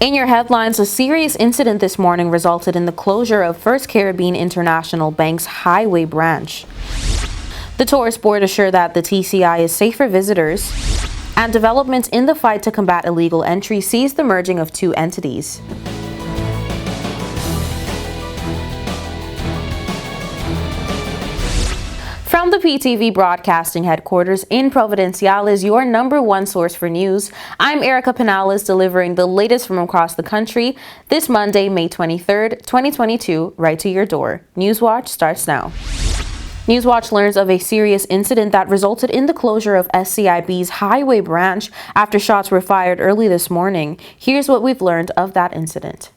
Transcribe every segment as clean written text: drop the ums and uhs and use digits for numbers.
In your headlines, a serious incident this morning resulted in the closure of First Caribbean International Bank's Highway branch. The tourist board assured that the TCI is safe for visitors, and developments in the fight to combat illegal entry sees the merging of two entities. From the PTV Broadcasting Headquarters in Providenciales, your #1 source for news, I'm Erica Pinales, delivering the latest from across the country this Monday, May 23rd, 2022, right to your door. Newswatch starts now. Newswatch learns of a serious incident that resulted in the closure of SCIB's Highway branch after shots were fired early this morning. Here's what we've learned of that incident.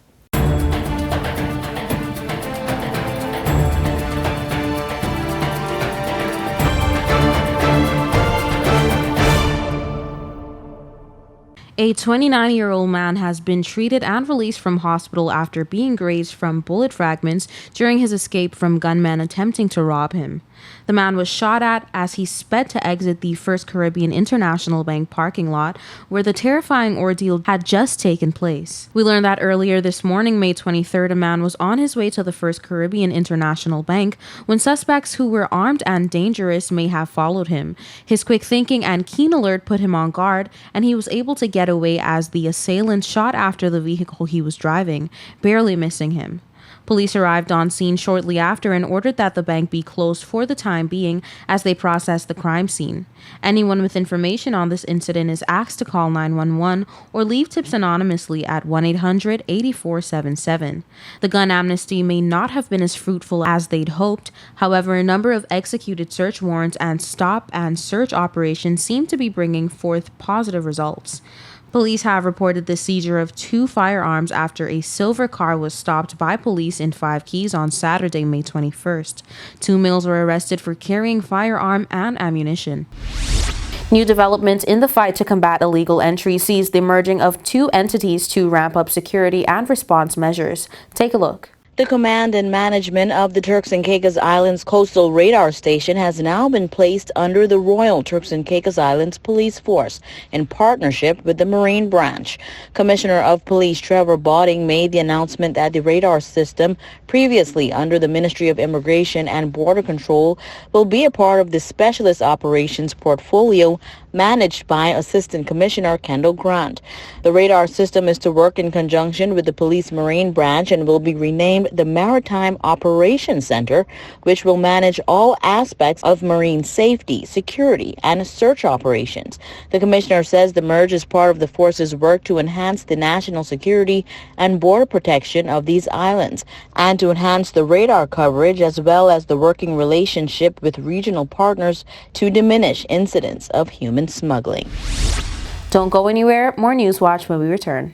A 29-year-old man has been treated and released from hospital after being grazed from bullet fragments during his escape from gunmen attempting to rob him. The man was shot at as he sped to exit the First Caribbean International Bank parking lot, where the terrifying ordeal had just taken place. We learned that earlier this morning, May 23rd, a man was on his way to the First Caribbean International Bank when suspects who were armed and dangerous may have followed him. His quick thinking and keen alert put him on guard, and he was able to get away as the assailant shot after the vehicle he was driving, barely missing him. Police arrived on scene shortly after and ordered that the bank be closed for the time being as they processed the crime scene. Anyone with information on this incident is asked to call 911 or leave tips anonymously at 1-800-8477. The gun amnesty may not have been as fruitful as they'd hoped. However, a number of executed search warrants and stop and search operations seem to be bringing forth positive results. Police have reported the seizure of 2 firearms after a silver car was stopped by police in 5 Keys on Saturday, May 21st. 2 males were arrested for carrying firearm and ammunition. New developments in the fight to combat illegal entry sees the merging of 2 entities to ramp up security and response measures. Take a look. The command and management of the Turks and Caicos Islands Coastal Radar Station has now been placed under the Royal Turks and Caicos Islands Police Force in partnership with the Marine Branch. Commissioner of Police Trevor Botting made the announcement that the radar system, previously under the Ministry of Immigration and Border Control, will be a part of the Specialist Operations portfolio managed by Assistant Commissioner Kendall Grant. The radar system is to work in conjunction with the Police Marine Branch and will be renamed the Maritime Operations Center, which will manage all aspects of marine safety, security, and search operations. The commissioner says the merge is part of the force's work to enhance the national security and border protection of these islands, and to enhance the radar coverage as well as the working relationship with regional partners to diminish incidents of human smuggling. Don't go anywhere. More Newswatch when we return.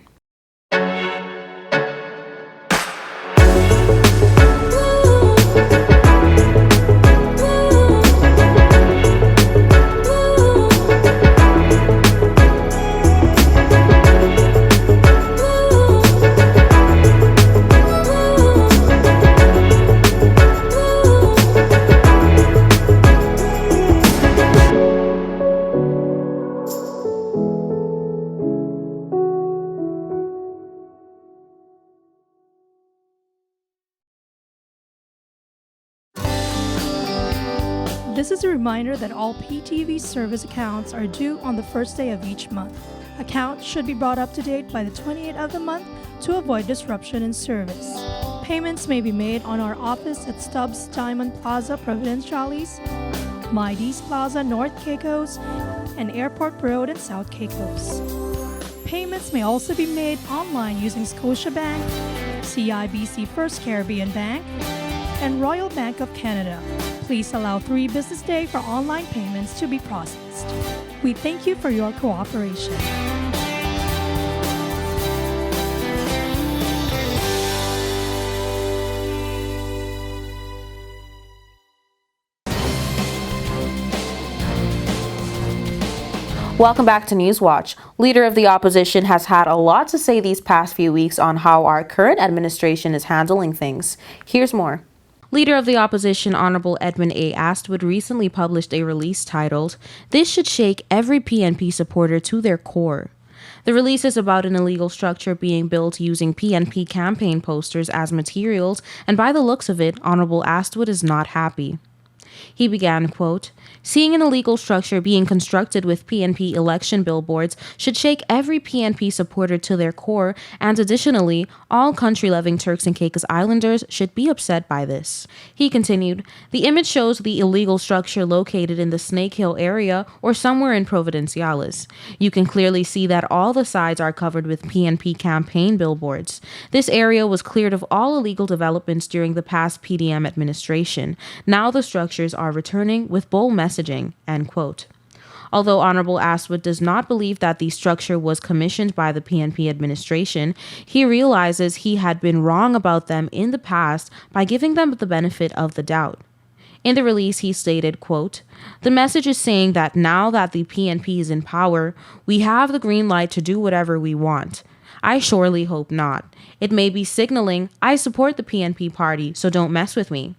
This is a reminder that all PTV service accounts are due on the first day of each month. Accounts should be brought up to date by the 28th of the month to avoid disruption in service. Payments may be made on our office at STUBBS Diamond Plaza, Providenciales, Mides Plaza, North Caicos, and Airport Road in South Caicos. Payments may also be made online using Scotiabank, CIBC First Caribbean Bank, and Royal Bank of Canada. Please allow 3 business days for online payments to be processed. We thank you for your cooperation. Welcome back to Newswatch. Leader of the opposition has had a lot to say these past few weeks on how our current administration is handling things. Here's more. Leader of the opposition, Honorable Edwin A. Astwood, recently published a release titled, "This Should Shake Every PNP Supporter to Their Core." The release is about an illegal structure being built using PNP campaign posters as materials, and by the looks of it, Honorable Astwood is not happy. He began, quote, "Seeing an illegal structure being constructed with PNP election billboards should shake every PNP supporter to their core, and additionally, all country-loving Turks and Caicos Islanders should be upset by this." He continued, "The image shows the illegal structure located in the Snake Hill area or somewhere in Providenciales. You can clearly see that all the sides are covered with PNP campaign billboards. This area was cleared of all illegal developments during the past PDM administration. Now the structures are returning with bold messaging," end quote. Although Honorable Astwood does not believe that the structure was commissioned by the PNP administration, he realizes he had been wrong about them in the past by giving them the benefit of the doubt. In the release, he stated, quote, "The message is saying that now that the PNP is in power, we have the green light to do whatever we want. I surely hope not. It may be signaling, I support the PNP party, so don't mess with me.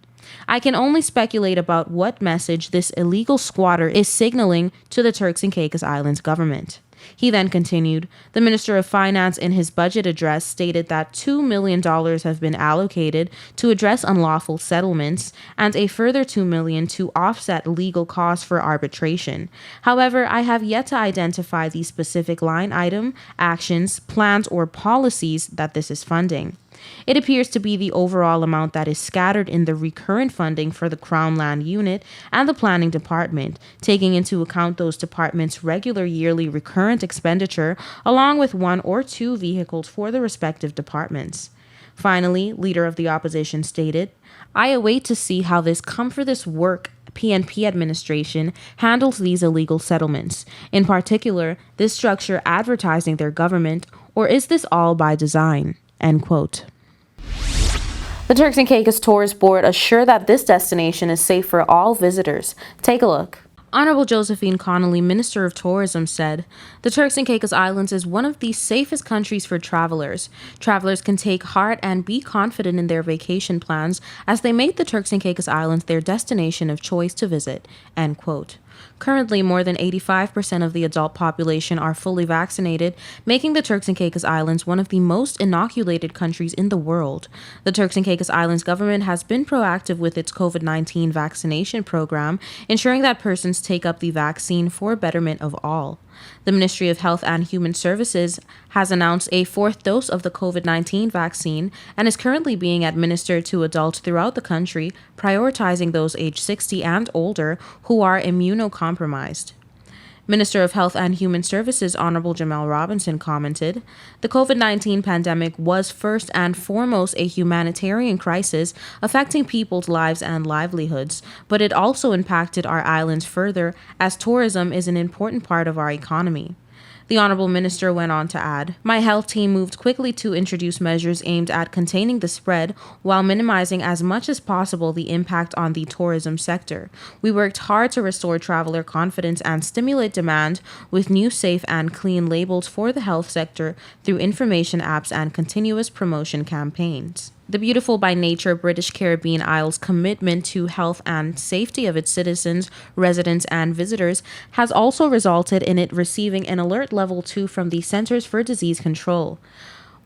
I can only speculate about what message this illegal squatter is signaling to the Turks and Caicos Islands government." He then continued, "The Minister of Finance in his budget address stated that $2 million have been allocated to address unlawful settlements and a further $2 million to offset legal costs for arbitration. However, I have yet to identify the specific line item, actions, plans, or policies that this is funding. It appears to be the overall amount that is scattered in the recurrent funding for the Crown Land Unit and the Planning Department, taking into account those departments' regular yearly recurrent expenditure, along with one or two vehicles for the respective departments." Finally, Leader of the Opposition stated, "I await to see how this come for this work PNP administration handles these illegal settlements, in particular, this structure advertising their government, or is this all by design?" End quote. The Turks and Caicos Tourist Board assure that this destination is safe for all visitors. Take a look. Honorable Josephine Connolly, Minister of Tourism, said, "The Turks and Caicos Islands is one of the safest countries for travelers. Travelers can take heart and be confident in their vacation plans as they make the Turks and Caicos Islands their destination of choice to visit." End quote. Currently, more than 85% of the adult population are fully vaccinated, making the Turks and Caicos Islands one of the most inoculated countries in the world. The Turks and Caicos Islands government has been proactive with its COVID-19 vaccination program, ensuring that persons take up the vaccine for betterment of all. The Ministry of Health and Human Services has announced a fourth dose of the COVID-19 vaccine and is currently being administered to adults throughout the country, prioritizing those aged 60 and older who are immunocompromised. Minister of Health and Human Services Honorable Jamel Robinson commented, "The COVID-19 pandemic was first and foremost a humanitarian crisis affecting people's lives and livelihoods, but it also impacted our islands further as tourism is an important part of our economy." The Honorable Minister went on to add, "My health team moved quickly to introduce measures aimed at containing the spread while minimizing as much as possible the impact on the tourism sector. We worked hard to restore traveler confidence and stimulate demand with new safe and clean labels for the health sector through information apps and continuous promotion campaigns." The beautiful by nature British Caribbean Isles' commitment to health and safety of its citizens, residents, and visitors has also resulted in it receiving an Alert Level 2 from the Centers for Disease Control.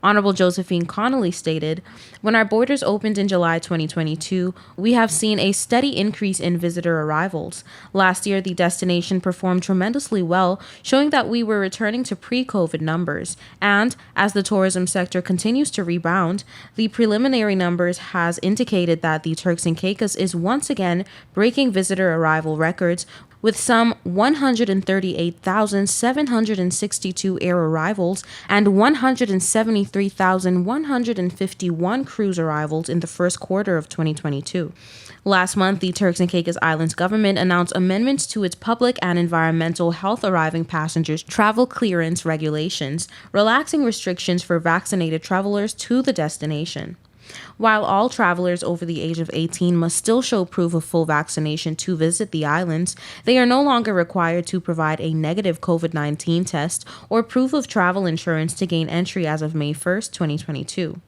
Honorable Josephine Connolly stated, "When our borders opened in July 2022, we have seen a steady increase in visitor arrivals. Last year, the destination performed tremendously well, showing that we were returning to pre-COVID numbers. And as the tourism sector continues to rebound, the preliminary numbers has indicated that the Turks and Caicos is once again breaking visitor arrival records, with some 138,762 air arrivals and 173,151 cruise arrivals in the first quarter of 2022. Last month, the Turks and Caicos Islands government announced amendments to its public and environmental health arriving passengers travel clearance regulations, relaxing restrictions for vaccinated travelers to the destination. While all travelers over the age of 18 must still show proof of full vaccination to visit the islands, they are no longer required to provide a negative COVID-19 test or proof of travel insurance to gain entry as of May 1st, 2022.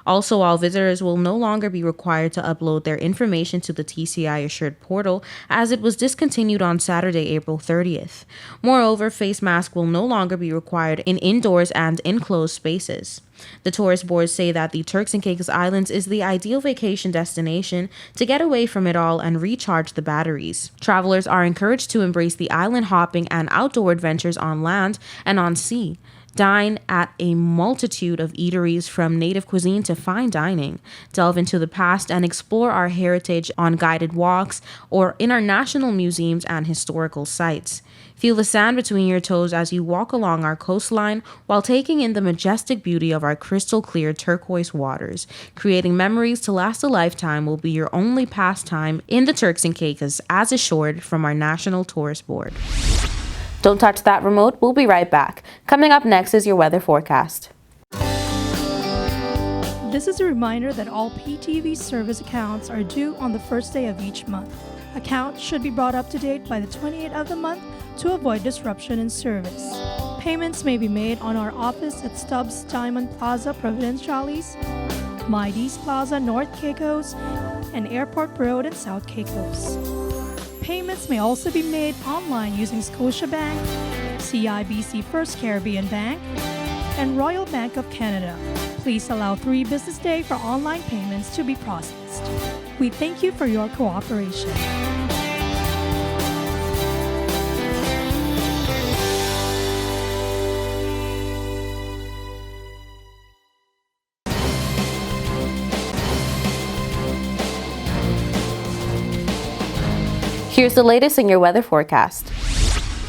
Also, all visitors will no longer be required to upload their information to the TCI Assured portal, as it was discontinued on Saturday, April 30th. Moreover, face masks will no longer be required in indoors and enclosed spaces. The tourist boards say that the Turks and Caicos Islands is the ideal vacation destination to get away from it all and recharge the batteries. Travelers are encouraged to embrace the island hopping and outdoor adventures on land and on sea. Dine at a multitude of eateries, from native cuisine to fine dining. Delve into the past and explore our heritage on guided walks or in our national museums and historical sites. Feel the sand between your toes as you walk along our coastline while taking in the majestic beauty of our crystal clear turquoise waters. Creating memories to last a lifetime will be your only pastime in the Turks and Caicos, as assured from our National Tourist Board. Don't touch that remote. We'll be right back. Coming up next is your weather forecast. This is a reminder that all PTV service accounts are due on the first day of each month. Accounts should be brought up to date by the 28th of the month to avoid disruption in service. Payments may be made on our office at STUBBS Diamond Plaza, Providenciales, Mides Plaza, North Caicos, and Airport Road in South Caicos. Payments may also be made online using Scotiabank, CIBC First Caribbean Bank, and Royal Bank of Canada. Please allow 3 business days for online payments to be processed. We thank you for your cooperation. Here's the latest in your weather forecast.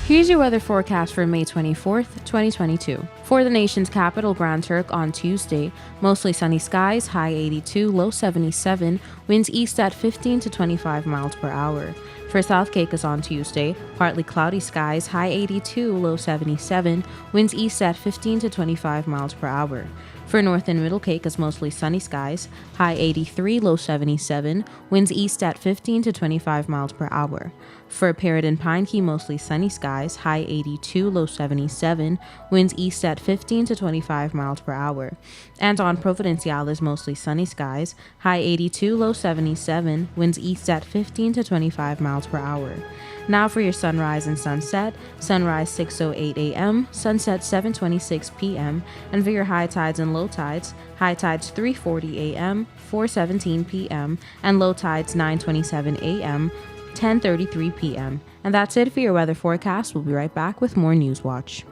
Here's your weather forecast for May 24th, 2022. For the nation's capital, Grand Turk, on Tuesday, mostly sunny skies, high 82, low 77, winds east at 15 to 25 miles per hour. For South Caicos on Tuesday, partly cloudy skies, high 82, low 77, winds east at 15 to 25 miles per hour. For North and Middle Caicos, mostly sunny skies, high 83, low 77, winds east at 15 to 25 miles per hour. For Parrot and Pine Key, mostly sunny skies, high 82, low 77, winds east at 15 to 25 miles per hour. And on Providenciales, mostly sunny skies, high 82, low 77, winds east at 15 to 25 miles per hour. Now for your sunrise and sunset. Sunrise 6:08 a.m., sunset 7:26 p.m. And for your high tides and low tides, high tides 3:40 a.m., 4:17 p.m. and low tides 9:27 a.m., 10:33 p.m. And that's it for your weather forecast. We'll be right back with more News Watch.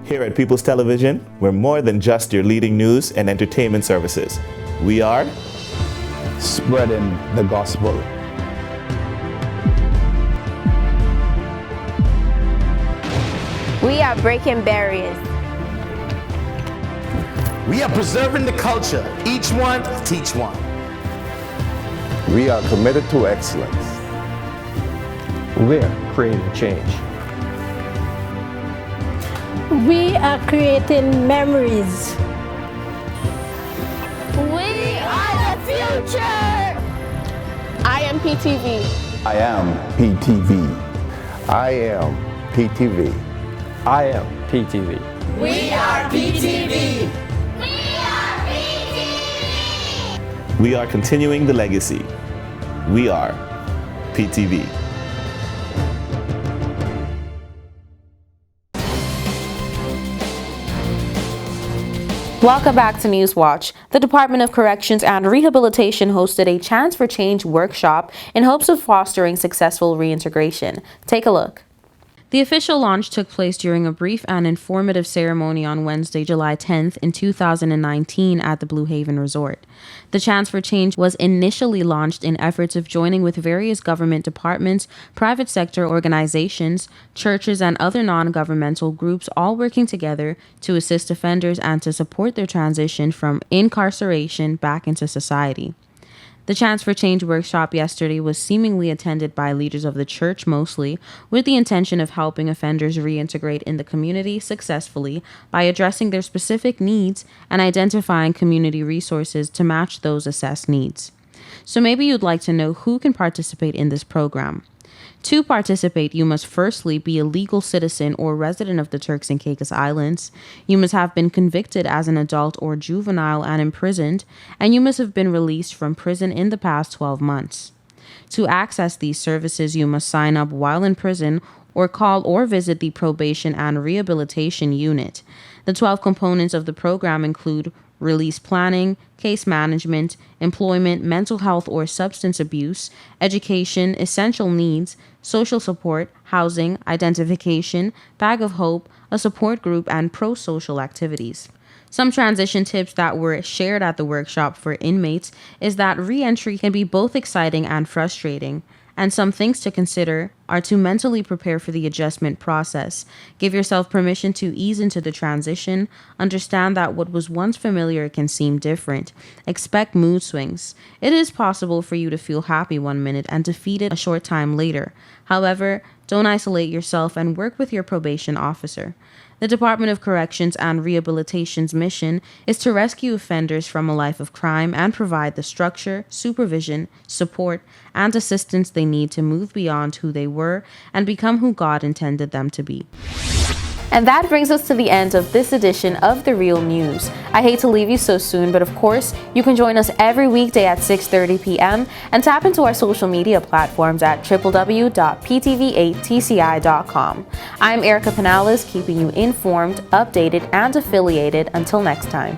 Here at People's Television, we're more than just your leading news and entertainment services. We are spreading the gospel. We are breaking barriers. We are preserving the culture. Each one, teach one. We are committed to excellence. We're creating change. We are creating memories. We are the future. I am PTV. I am PTV. I am PTV. I am PTV. We are PTV. We are continuing the legacy. We are PTV. Welcome back to News Watch. The Department of Corrections and Rehabilitation hosted a Chance for Change workshop in hopes of fostering successful reintegration. Take a look. The official launch took place during a brief and informative ceremony on Wednesday, July 10th in 2019 at the Blue Haven Resort. The Chance for Change was initially launched in efforts of joining with various government departments, private sector organizations, churches, and other non-governmental groups, all working together to assist offenders and to support their transition from incarceration back into society. The Chance for Change workshop yesterday was seemingly attended by leaders of the church mostly, with the intention of helping offenders reintegrate in the community successfully by addressing their specific needs and identifying community resources to match those assessed needs. So maybe you'd like to know who can participate in this program. To participate, you must firstly be a legal citizen or resident of the Turks and Caicos Islands. You must have been convicted as an adult or juvenile and imprisoned, and you must have been released from prison in the past 12 months. To access these services, you must sign up while in prison or call or visit the Probation and Rehabilitation Unit. The 12 components of the program include release planning, case management, employment, mental health or substance abuse, education, essential needs, social support, housing, identification, bag of hope, a support group, and pro-social activities. Some transition tips that were shared at the workshop for inmates is that re-entry can be both exciting and frustrating. And some things to consider are to mentally prepare for the adjustment process. Give yourself permission to ease into the transition. Understand that what was once familiar can seem different. Expect mood swings. It is possible for you to feel happy one minute and defeated a short time later. However, don't isolate yourself and work with your probation officer. The Department of Corrections and Rehabilitation's mission is to rescue offenders from a life of crime and provide the structure, supervision, support, and assistance they need to move beyond who they were and become who God intended them to be. And that brings us to the end of this edition of The Real News. I hate to leave you so soon, but of course, you can join us every weekday at 6:30 p.m. and tap into our social media platforms at www.ptv8tci.com. I'm Erica Pinales, keeping you informed, updated, and affiliated. Until next time.